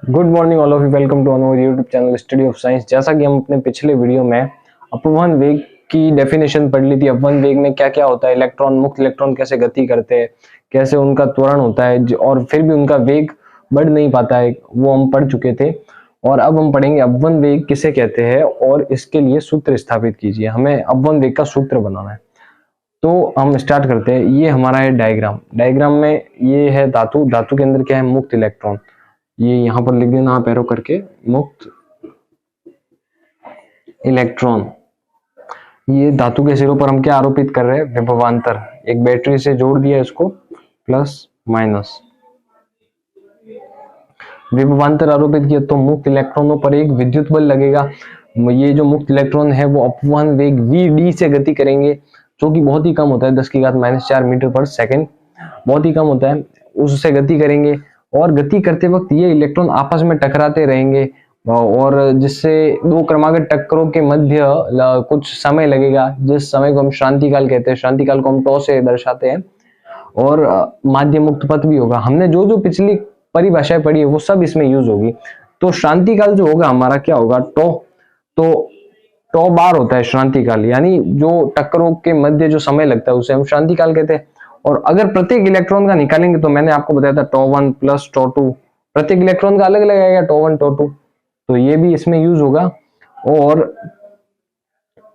Good morning all of you, welcome to our YouTube channel study of science. जैसा कि हम अपने पिछले वीडियो में अपवहन वेग की डेफिनेशन पढ़ ली थी। अपवहन वेग में क्या क्या होता है, इलेक्ट्रॉन मुक्त इलेक्ट्रॉन कैसे गति करते हैं, कैसे उनका त्वरण होता है और फिर भी उनका वेग बढ़ नहीं पाता है, वो हम पढ़ चुके थे। और अब हम पढ़ेंगे अपवहन वेग किसे कहते हैं और इसके लिए सूत्र स्थापित कीजिए। हमें अपवहन वेग का सूत्र बनाना है, तो हम स्टार्ट करते हैं। ये हमारा है डायग्राम। डायग्राम में ये है धातु, धातु के अंदर क्या है, मुक्त इलेक्ट्रॉन। ये यहाँ पर लिख देना आप एरो करके, मुक्त इलेक्ट्रॉन। ये धातु के सिरों पर हम क्या आरोपित कर रहे हैं, विभवांतर। एक बैटरी से जोड़ दिया इसको, प्लस माइनस विभवांतर आरोपित किया तो मुक्त इलेक्ट्रॉनों पर एक विद्युत बल लगेगा। ये जो मुक्त इलेक्ट्रॉन है वो अपवहन वेग vd से गति करेंगे, जो कि बहुत ही कम होता है, 10⁻⁻⁴ मीटर पर सेकेंड, बहुत ही कम होता है। उससे गति करेंगे और गति करते वक्त ये इलेक्ट्रॉन आपस में टकराते रहेंगे और जिससे दो क्रमागत टक्करों के मध्य कुछ समय लगेगा, जिस समय को हम शांतिकाल कहते हैं। शांतिकाल को हम टॉ से दर्शाते हैं। और माध्य मुक्त पथ भी होगा। हमने जो जो पिछली परिभाषाएं पढ़ी है वो सब इसमें यूज होगी। तो शांतिकाल जो होगा हमारा क्या होगा, टॉ। तो टॉ बार होता है शांतिकाल, यानी जो टक्करों के मध्य जो समय लगता है उसे हम शांतिकाल कहते हैं। और अगर प्रत्येक इलेक्ट्रॉन का निकालेंगे तो मैंने आपको बताया था टॉ1 प्लस टॉ2, प्रत्येक इलेक्ट्रॉन का अलग अलग आएगा, टॉ1 टॉ2, तो ये भी इसमें यूज होगा। और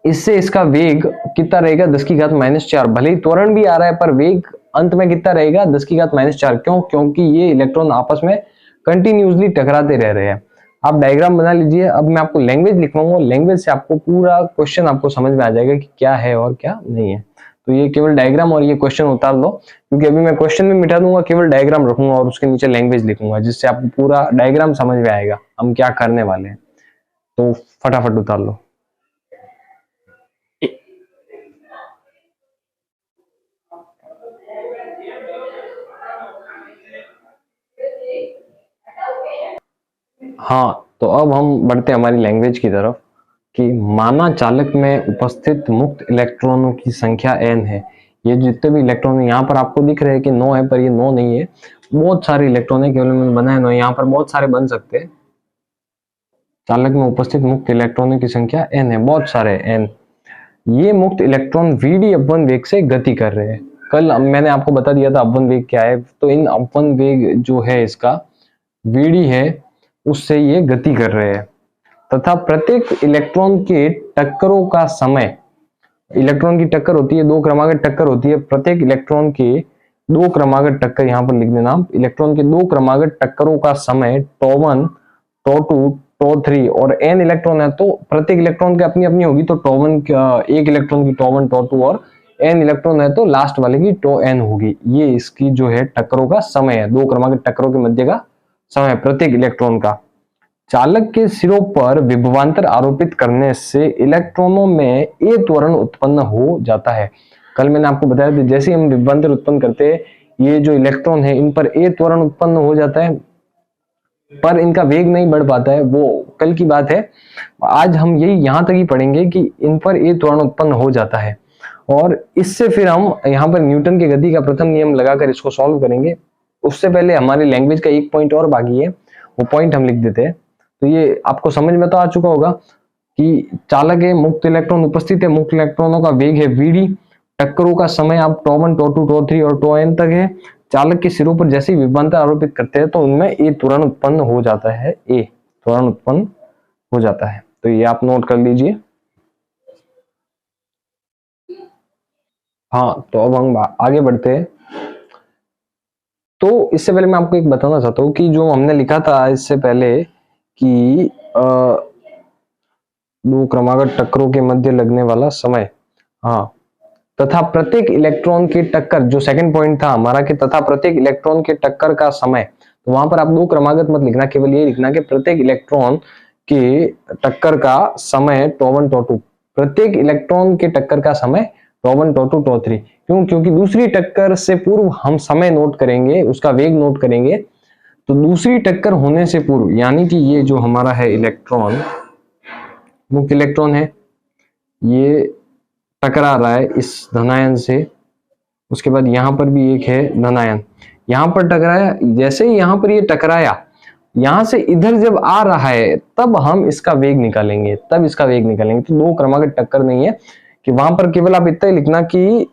इससे इसका वेग कितना रहेगा, 10⁻⁻⁴। भले ही त्वरण भी आ रहा है पर वेग अंत में कितना रहेगा, 10⁻⁻⁴। क्यों? क्योंकि ये इलेक्ट्रॉन आपस में कंटिन्यूसली टकराते रह रहे हैं। आप डायग्राम बना लीजिए। अब मैं आपको लैंग्वेज लिखवाऊंगा, लैंग्वेज से आपको पूरा क्वेश्चन आपको समझ में आ जाएगा कि क्या है और क्या नहीं है। तो ये केवल डायग्राम और ये क्वेश्चन उतार लो, क्योंकि अभी मैं क्वेश्चन भी मिटा दूंगा, केवल डायग्राम रखूंगा और उसके नीचे लैंग्वेज लिखूंगा, जिससे आपको पूरा डायग्राम समझ में आएगा हम क्या करने वाले हैं। तो फटाफट उतार लो। हाँ, तो अब हम बढ़ते हैं हमारी लैंग्वेज की तरफ कि माना चालक में उपस्थित मुक्त इलेक्ट्रॉनों की संख्या n है। ये जितने भी इलेक्ट्रॉन यहाँ पर आपको दिख रहे हैं कि 9 है, पर ये 9 नहीं है, बहुत सारे इलेक्ट्रॉन है, केवल मैंने बनाया 9। यहाँ पर बहुत सारे बन सकते हैं। चालक में उपस्थित मुक्त इलेक्ट्रॉनों की संख्या n है, बहुत सारे n। ये मुक्त इलेक्ट्रॉन vd अपवन वेग से गति कर रहे हैं। कल मैंने आपको बता दिया था अपवन वेग क्या है। तो इन अपवन वेग जो है इसका vd है, उससे ये गति कर रहे हैं तथा प्रत्येक इलेक्ट्रॉन के टक्करों का समय, इलेक्ट्रॉन की टक्कर होती है, दो क्रमागत टक्कर होती है। प्रत्येक इलेक्ट्रॉन के दो क्रमागत टक्कर, यहाँ पर लिख देना आप, इलेक्ट्रॉन के दो क्रमागत टक्करों का समय टॉ1 टॉ2 टॉ3 और n इलेक्ट्रॉन है तो प्रत्येक इलेक्ट्रॉन की अपनी अपनी होगी। तो टॉ1 एक इलेक्ट्रॉन की टॉ1 टॉ2 और n इलेक्ट्रॉन है तो लास्ट वाले की टॉ n होगी। ये इसकी जो है टक्करों का समय है, दो क्रमागत टक्करों के मध्य का समय प्रत्येक इलेक्ट्रॉन का। चालक के सिरों पर विभवांतर आरोपित करने से इलेक्ट्रॉनों में ए त्वरण उत्पन्न हो जाता है। कल मैंने आपको बताया था, जैसे हम विभवांतर उत्पन्न करते हैं, ये जो इलेक्ट्रॉन है इन पर ए त्वरण उत्पन्न हो जाता है, पर इनका वेग नहीं बढ़ पाता है। वो कल की बात है। आज हम यही यहां तक ही पढ़ेंगे कि इन पर ए त्वरण उत्पन्न हो जाता है। और इससे फिर हम यहाँ पर न्यूटन की गति का प्रथम नियम लगाकर इसको सॉल्व करेंगे। उससे पहले हमारी लैंग्वेज का एक पॉइंट और बाकी है, वो पॉइंट हम लिख देते हैं। तो ये आपको समझ में तो आ चुका होगा कि चालक है, मुक्त इलेक्ट्रॉन उपस्थित है, मुक्त इलेक्ट्रॉनों का वेग है vd, टक्करों का समय आप टॉ1 टॉ2 टॉ3 और टॉn तक है। चालक के सिरों पर जैसे ही विभवांतर आरोपित करते हैं तो उनमें ए त्वरण उत्पन्न हो जाता है, ए त्वरण उत्पन्न हो जाता है। तो ये आप नोट कर लीजिए। हाँ, तो अब हम आगे बढ़ते हैं। तो इससे पहले मैं आपको एक बताना चाहता हूँ कि जो हमने लिखा था इससे पहले कि दो क्रमागत टक्करों के मध्य लगने वाला समय, हाँ, तथा प्रत्येक इलेक्ट्रॉन की टक्कर, जो सेकंड पॉइंट था हमारा कि तथा प्रत्येक इलेक्ट्रॉन के टक्कर का समय, तो वहां पर आप दो क्रमागत मत लिखना, केवल ये लिखना कि प्रत्येक इलेक्ट्रॉन के टक्कर का समय टॉ1 टॉ2, प्रत्येक इलेक्ट्रॉन के टक्कर का समय टॉ1 टॉ2 टॉ3। क्यों? क्योंकि दूसरी टक्कर से पूर्व हम समय नोट करेंगे, उसका वेग नोट करेंगे। तो दूसरी टक्कर होने से पूर्व, यानी कि ये जो हमारा है इलेक्ट्रॉन, मुक्त इलेक्ट्रॉन है, ये टकरा रहा है इस धनायन से। उसके बाद यहाँ पर भी एक है धनायन, यहाँ पर टकराया। जैसे ही यहाँ पर ये टकराया, यहां से इधर जब आ रहा है तब हम इसका वेग निकालेंगे, तो दो क्रमागत टक्कर नहीं है कि वहां पर केवल आप इतना ही लिखना कि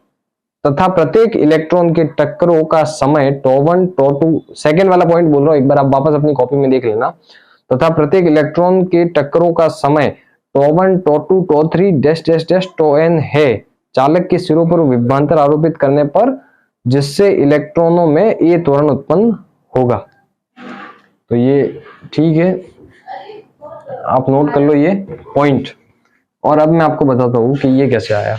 तथा प्रत्येक इलेक्ट्रॉन के टक्करों का समय टो1 टो2, सेकेंड वाला पॉइंट बोल रहा हूं, एक बार आप वापस अपनी कॉपी में देख लेना। तथा प्रत्येक इलेक्ट्रॉन के टक्करों का समय टो1 टो2 टो3 डैश डैश डैश टोn है चालक के सिरों पर विभवांतर आरोपित करने पर, जिससे इलेक्ट्रॉनों में ये त्वरण उत्पन्न होगा। तो ये ठीक है, आप नोट कर लो ये पॉइंट। और अब मैं आपको बताता हूं कि ये कैसे आया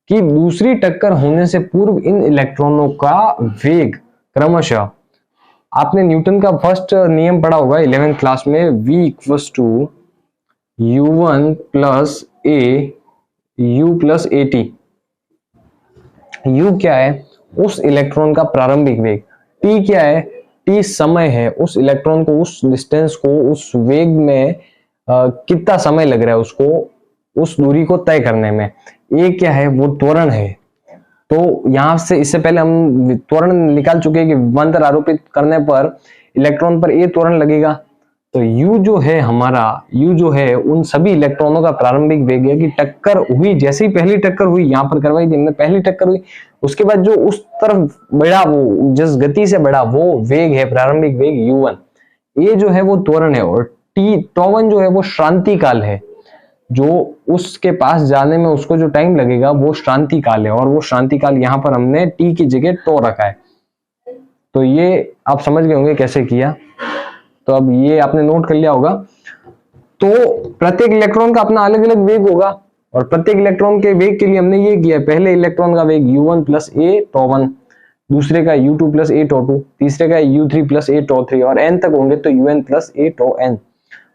कि दूसरी टक्कर होने से पूर्व इन इलेक्ट्रॉनों का वेग क्रमशः, आपने न्यूटन का फर्स्ट नियम पढ़ा होगा 11th क्लास में, v equals to u1 plus a u plus a t. u क्या है? उस इलेक्ट्रॉन का प्रारंभिक वेग। t क्या है? t समय है, उस इलेक्ट्रॉन को, उस डिस्टेंस को, उस वेग में कितना समय लग रहा है उसको उस दूरी को तय करने में। a क्या है? वो त्वरण है। तो यहां से इससे पहले हम त्वरण निकाल चुके हैं कि विभवांतर आरोपित करने पर इलेक्ट्रॉन पर ए त्वरण लगेगा। तो u जो है हमारा, u जो है उन सभी इलेक्ट्रॉनों का प्रारंभिक वेग है कि टक्कर हुई, जैसे ही पहली टक्कर हुई, यहां पर करवाई थी हमने, पहली टक्कर हुई, उसके बाद जो उस तरफ बढ़ा, वो जिस गति से बढ़ा वो वेग है प्रारंभिक वेग u1। ये जो है वो त्वरण है, और टो1 जो है वो श्रांति काल है, जो उसके पास जाने में उसको जो टाइम लगेगा वो श्रांति काल है, और वो श्रांति काल यहाँ पर हमने टी की जगह टो रखा है। तो ये आप समझ गए होंगे कैसे किया। तो अब ये आपने नोट कर लिया होगा। तो प्रत्येक इलेक्ट्रॉन का अपना अलग अलग वेग होगा, और प्रत्येक इलेक्ट्रॉन के वेग के लिए हमने ये किया, पहले इलेक्ट्रॉन का वेग u1 प्लस ए टो1, दूसरे का u2 प्लस ए टो2, तीसरे का u3 प्लस ए टो3, और n तक होंगे तो un प्लस ए टोn।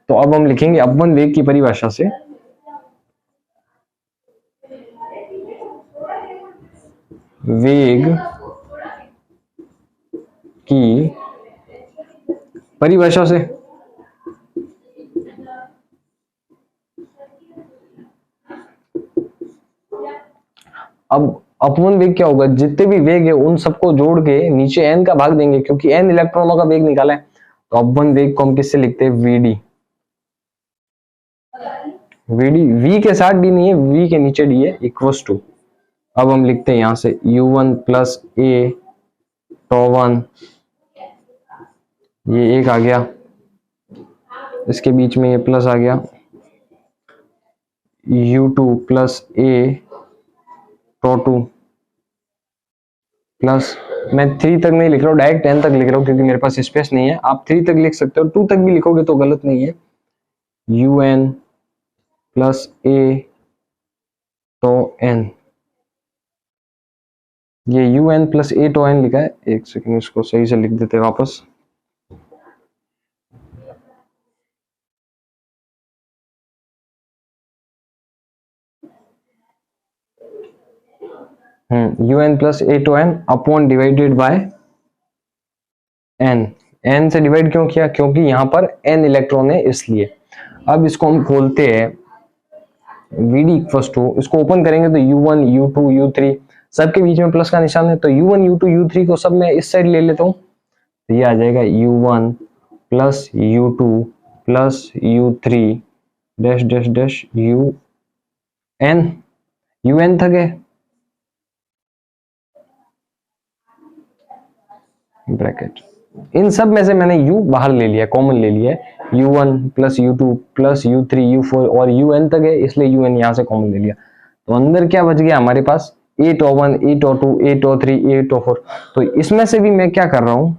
तो अब हम लिखेंगे अपवन वेग की परिभाषा से, वेग की परिभाषा से अब अपवन वेग क्या होगा? जितने भी वेग है उन सबको जोड़ के नीचे n का भाग देंगे, क्योंकि n इलेक्ट्रॉनों का वेग निकाला है। तो अपवन वेग को हम किससे लिखते हैं? vd। vd v के साथ d नहीं है, v के नीचे d है, इक्वल्स टू, अब हम लिखते हैं यहां से u1 प्लस ए टो1, ये एक आ गया, इसके बीच में ये प्लस आ गया, u2 प्लस ए टो2 प्लस, मैं 3 तक नहीं लिख रहा हूँ, डायरेक्ट 10 तक लिख रहा हूँ क्योंकि मेरे पास स्पेस नहीं है। आप 3 तक लिख सकते हो, 2 तक भी लिखोगे तो गलत नहीं है। un plus a to n, ये un plus a to n लिखा है। एक सेकंड, इसको सही से लिख देते हैं वापस। un plus a to n upon divided by n। n से डिवाइड क्यों किया? क्योंकि यहाँ पर n इलेक्ट्रॉन है इसलिए। अब इसको हम खोलते हैं, vd इक्वल्स टू, इसको ओपन करेंगे तो u1 u2 u3 सबके बीच में प्लस का निशान है, तो u1 u2 u3 को सब मैं इस साइड ले लेता हूँ, तो ये आ जाएगा u1 plus u2 plus u3 dash dash dash un तक है ब्रैकेट। इन सब में से मैंने u बाहर ले लिया, कॉमन ले लिया है, u1 plus u2 plus u3 u4 और un तक है, इसलिए un यहां से कॉमन ले लिया। तो अंदर क्या बच गया हमारे पास? ए टो1 ए टो2 ए टो3 ए टो4। तो इसमें से भी मैं क्या कर रहा हूं,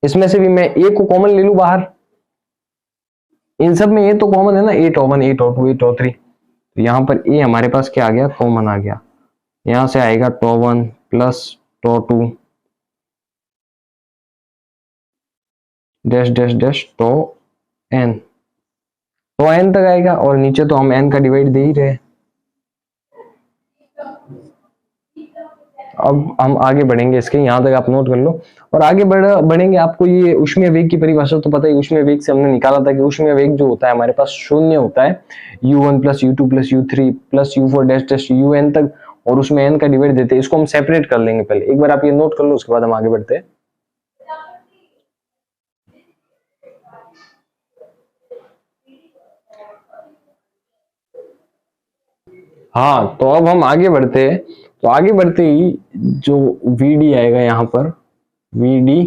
इसमें से भी मैं ए को कॉमन ले लूं बाहर, इन सब में ए तो कॉमन है ना, ए टो1 ए टो2 ए टो3। तो यहां पर ए हमारे पास क्या आ गया? कॉमन आ गया। यहां से आएगा tau one plus tau two dash dash dash tau n तक आएगा, और नीचे तो हम n का डिवाइड दे ही रहे। अब हम आगे बढ़ेंगे इसके, यहां तक आप नोट कर लो, और आगे बढ़ेंगे। आपको ये ऊष्मीय वेग की परिभाषा तो पता है, ऊष्मीय वेग से हमने निकाला था कि ऊष्मीय वेग जो होता है हमारे पास शून्य होता है, u1 plus u2 plus u3 plus u4 dash dash un तक, और उसमें n का डिवाइड देते हैं। इसको हम सेपरेट कर लेंगे पहले, एक बार आप ये नोट कर लो, उसके बाद हम आगे बढ़ते हैं। हाँ, तो अब हम आगे बढ़ते हैं। तो आगे बढ़ते ही जो VD आएगा यहाँ पर, VD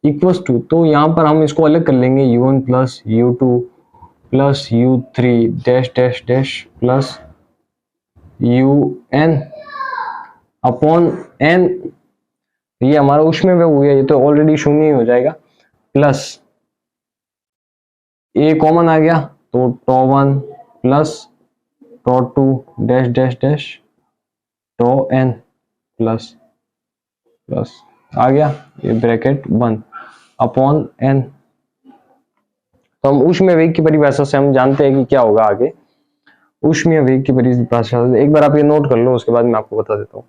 इक्वल्स टू, तो यहाँ पर हम इसको अलग कर लेंगे, U1 plus U2 plus U3 dash dash dash plus UN upon N। ये हमारा उसमें वे हो गया, ये तो ऑलरेडी शून्य ही हो जाएगा, प्लस A कॉमन आ गया तो τ1 plus τ2 dash dash dash τN plus plus आ गया, ये ब्रैकेट बंद, अपॉन N। तो हम ऊष्मीय वेग की परिभाषा से हम जानते हैं कि क्या होगा आगे। ऊष्मीय वेग की परिभाषा एक बार आप ये नोट कर लो, उसके बाद मैं आपको बता देता हूँ।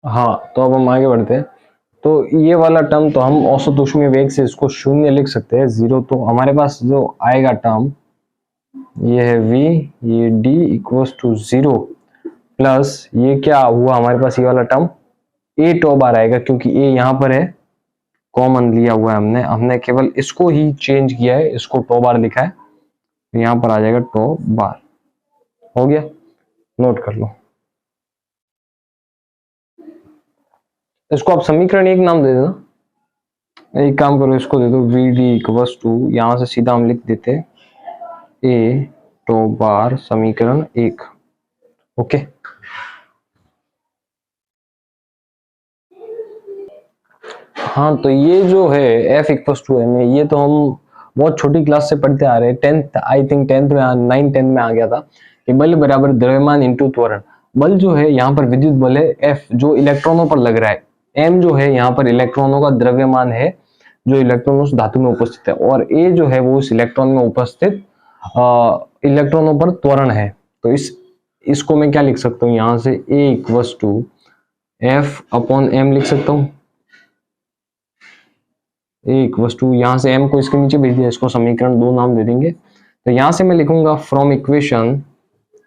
हाँ, तो अब हम आगे बढ़ते हैं। तो ये वाला टर्म तो हम औसत ऊष्मीय वेग से इसको शून्य लिख सकते हैं, 0। तो हमारे पास जो आएगा टर्म ये है V, ये D इक्वल्स टू 0 प्लस ये क्या हुआ हमारे पास, ये वाला टर्म A टॉ बार आएगा, क्योंकि A यहाँ पर है, कॉमन लिया हुआ है हमने केवल इसको ही चेंज किया है, इसको टॉ बार लिखा है, तो यहाँ पर आ जाएगा टॉ बार। हो गया, नोट कर लो। इसको आप समीकरण 1 नाम दे देना। एक काम करो, इसको दे दो VD इक्वल्स टू, यहां से सीधा हम लिख देते A टॉ बार समीकरण 1। ओके, हाँ, तो ये जो है F इक्वल्स टू M है, ये तो हम बहुत छोटी क्लास से पढ़ते आ रहे हैं, 10th आई थिंक 10th में 9 10 में आ गया था कि बल बराबर द्रव्यमान इंटू त्वरण। बल जो है यहाँ पर विद्युत बल है, F जो इलेक्ट्रॉनों पर लग रहा है, M जो है यहाँ पर इलेक्ट्रॉनों का द्रव्यमान है जो इलेक्ट्रॉन उस धातु में उपस्थित है, और A जो है वो उस इलेक्ट्रॉन में उपस्थित इलेक्ट्रॉनों पर त्वरण है। तो इसको मैं क्या लिख सकता हूँ, यहाँ से A equals to F upon M लिख सकता हूँ। A इक्वल्स टू, यहाँ से M को इसके नीचे भेज दिया, इसको समीकरण 2 नाम दे देंगे। तो यहाँ से मैं लिखूंगा फ्रॉम इक्वेशन,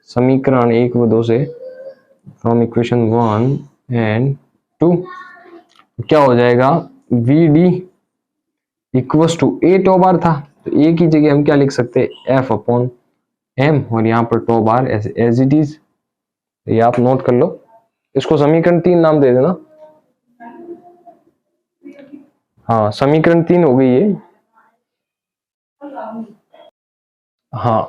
समीकरण 1 व 2 से, फ्रॉम इक्वेशन 1 एंड 2 क्या हो जाएगा, VD इक्वल्स टू A टॉ बार था, तो A की जगह हम क्या लिख सकते हैं, F अपॉन M, और यहाँ पर टॉ बार एज इट इज, ये आप नोट कर लो। इसको समीकरण 3 नाम दे देना। हाँ, समीकरण 3 हो गई है। हाँ,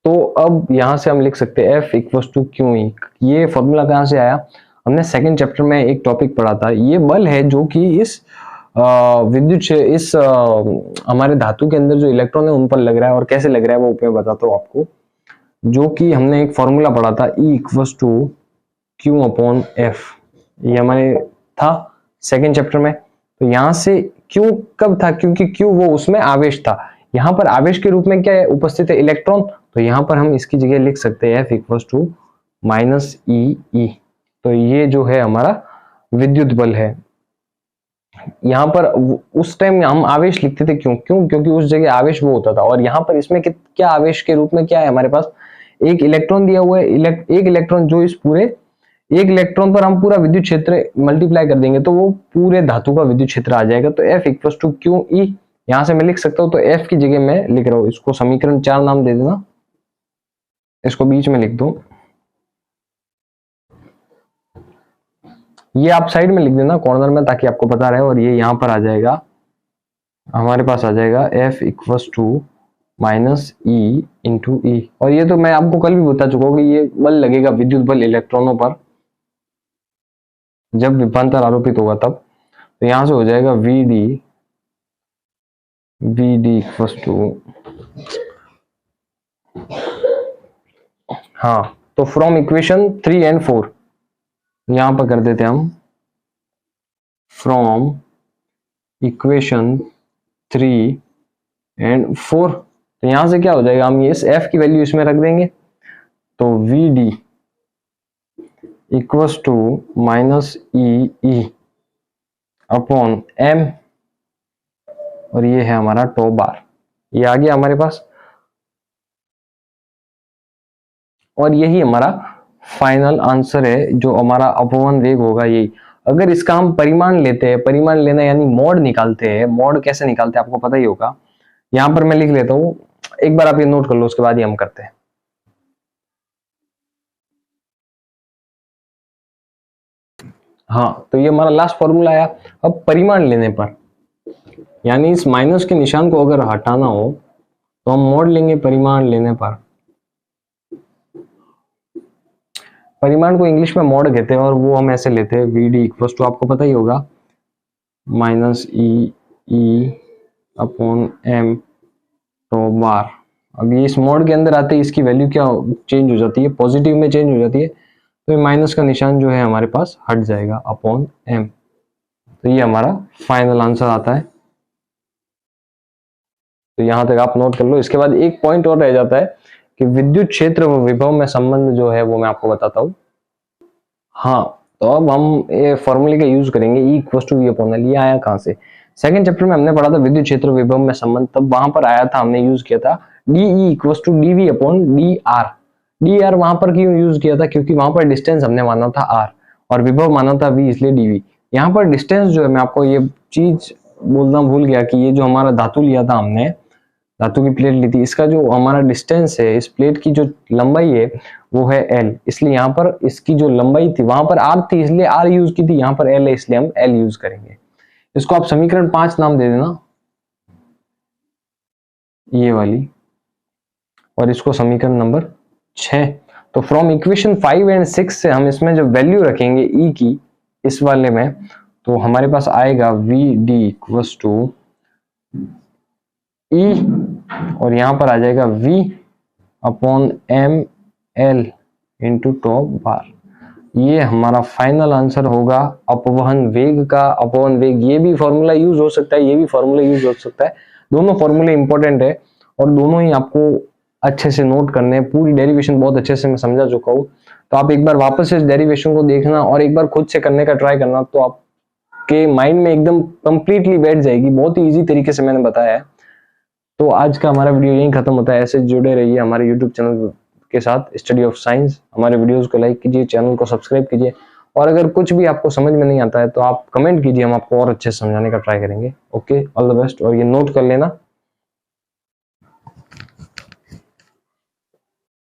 तो अब यहां से हम लिख सकते हैं F इक्वल्स टू QE। ये फॉर्मूला कहां से आया, हमने सेकंड चैप्टर में एक टॉपिक पढ़ा था। ये बल है जो कि इस विद्युत इस हमारे धातु के अंदर जो इलेक्ट्रॉन है उन पर लग रहा है, और कैसे लग रहा है वो मैं बताता हूँ आपको। जो कि हमने एक फॉर्मूला पढ़ा था, E equals to Q upon F, ये हमारे था सेकंड चैप्टर में। तो यहाँ से Q कब था, क्योंकि Q वो उसमें आवेश था, यहाँ पर आवेश के रूप में क्या है, उपस्थित है इलेक्ट्रॉन। तो यहाँ पर हम इसकी जगह लिख सकते हैं F equals to minus E। तो ये जो है हमारा विद्युत बल है। यहाँ पर उस टाइम हम आवेश लिखते थे, क्योंकि उस जगह आवेश वो होता था, और यहाँ पर इसमें क्या आवेश के रूप में क्या है हमारे पास, एक इलेक्ट्रॉन दिया हुआ है, एक इलेक्ट्रॉन जो इस पूरे एक इलेक्ट्रॉन पर हम पूरा विद्युत क्षेत्र मल्टीप्लाई कर देंगे तो वो पूरे धातु का विद्युत क्षेत्र आ जाएगा। तो F इक्वल्स टू QE यहां से मैं लिख सकता हूं, तो F की जगह मैं लिख रहा हूं, इसको समीकरण 4 नाम दे देना, इसको बीच में लिख दो, ये आप साइड में लिख देना कॉर्नर में, ताकि आपको पता रहे। और ये यहां पर आ जाएगा, हमारे पास आ जाएगा F equals to minus E into E। और ये तो मैं आपको कल भी बता चुका हूं कि ये बल लगेगा, विद्युत बल इलेक्ट्रॉनों पर जब विभवांतर आरोपित होगा तब। तो यहां से हो जाएगा VD इक्वल्स टू, हाँ, तो फ्रॉम इक्वेशन 3 एंड 4 यहां पर कर देते हैं हम, फ्रॉम इक्वेशन 3 एंड 4। तो यहां से क्या हो जाएगा, हम ये इस F की वैल्यू इसमें रख देंगे, तो VD equals to minus E upon M, और ये है हमारा टॉ बार, ये आ गया हमारे पास, और यही हमारा फाइनल आंसर है जो हमारा अपवहन वेग होगा यही। अगर इसका हम परिमाण लेते हैं, परिमाण लेना यानी मोड निकालते हैं, मोड कैसे निकालते हैं आपको पता ही होगा। यहां पर मैं लिख लेता हूं एक बार आप ये नोट कर लो, उसके बाद ही हम करते हैं। हाँ, तो ये हमारा लास्ट फॉर्मूला आया। अब परिमाण लेने पर, यानी इस माइनस के निशान को अगर हटाना हो तो हम मोड़ लेंगे परिमाण लेने पर। परिमाण को इंग्लिश में मोड कहते हैं और वो हम ऐसे लेते हैं वी डी इक्वल टू, आपको पता ही होगा, माइनस ई अपॉन एम तो बार। अब ये इस मोड के अंदर आते ही इसकी वैल्यू क्या चेंज हो जाती है, पॉजिटिव में चेंज हो जाती है, तो ये माइनस का निशान जो है हमारे पास हट जाएगा अपॉन एम। तो ये हमारा फाइनल आंसर आता है। तो यहां तक आप नोट कर लो। इसके बाद एक पॉइंट और रह जाता है कि विद्युत क्षेत्र व विभव में संबंध जो है वो मैं आपको बताता हूं। हाँ, तो अब हम ये फॉर्मूले का यूज करेंगे, E equal to V upon L. ये आया कहां से? सेकंड चैप्टर में हमने पढ़ा था विद्युत क्षेत्र विभव में संबंध, तब वहां पर आया था, हमने यूज किया था D E equal to D V upon D R. D R वहां पर क्यों यूज किया था? क्योंकि वहां पर डिस्टेंस हमने माना था आर और विभव माना था वी, इसलिए डीवी। यहाँ पर डिस्टेंस जो है, मैं आपको ये चीज बोलना भूल गया कि ये जो हमारा धातु लिया था हमने, धातु की प्लेट ली थी, इसका जो हमारा डिस्टेंस है, इस प्लेट की जो लंबाई है वो है एल, इसलिए यहाँ पर इसकी जो लंबाई थी वहां पर आर थी, इसलिए आर यूज की थी, यहाँ पर एल है इसलिए हम एल यूज करेंगे। इसको आप समीकरण 5 नाम दे देना, ये वाली, और इसको समीकरण नंबर 6। तो फ्रॉम इक्वेशन 5 एंड 6 से हम इसमें जो वैल्यू रखेंगे ई की इस वाले में, तो हमारे पास आएगा V D equals to E और यहां पर आ जाएगा v upon M L into top bar. ये हमारा फाइनल आंसर होगा अपवहन वेग का। अपवहन वेग, ये भी फॉर्मूला यूज हो सकता है, ये भी फॉर्मूला यूज हो सकता है, दोनों फॉर्मूले इंपॉर्टेंट है और दोनों ही आपको अच्छे से नोट करने हैं। पूरी डेरिवेशन बहुत अच्छे से मैं समझा चुका हूँ, तो आप एक बार वापस इस डेरिवेशन को देखना और एक बार खुद से करने का ट्राई करना, तो आपके माइंड में एकदम कंप्लीटली बैठ जाएगी। बहुत ही इजी तरीके से मैंने बताया है। तो आज का हमारा वीडियो यहीं खत्म होता है। ऐसे जुड़े रहिए हमारे यूट्यूब चैनल के साथ, स्टडी ऑफ साइंस। हमारे वीडियोस को लाइक कीजिए, चैनल को सब्सक्राइब कीजिए, और अगर कुछ भी आपको समझ में नहीं आता है तो आप कमेंट कीजिए, हम आपको और अच्छे से समझाने का ट्राई करेंगे। Okay, all the best. और ये नोट कर लेना,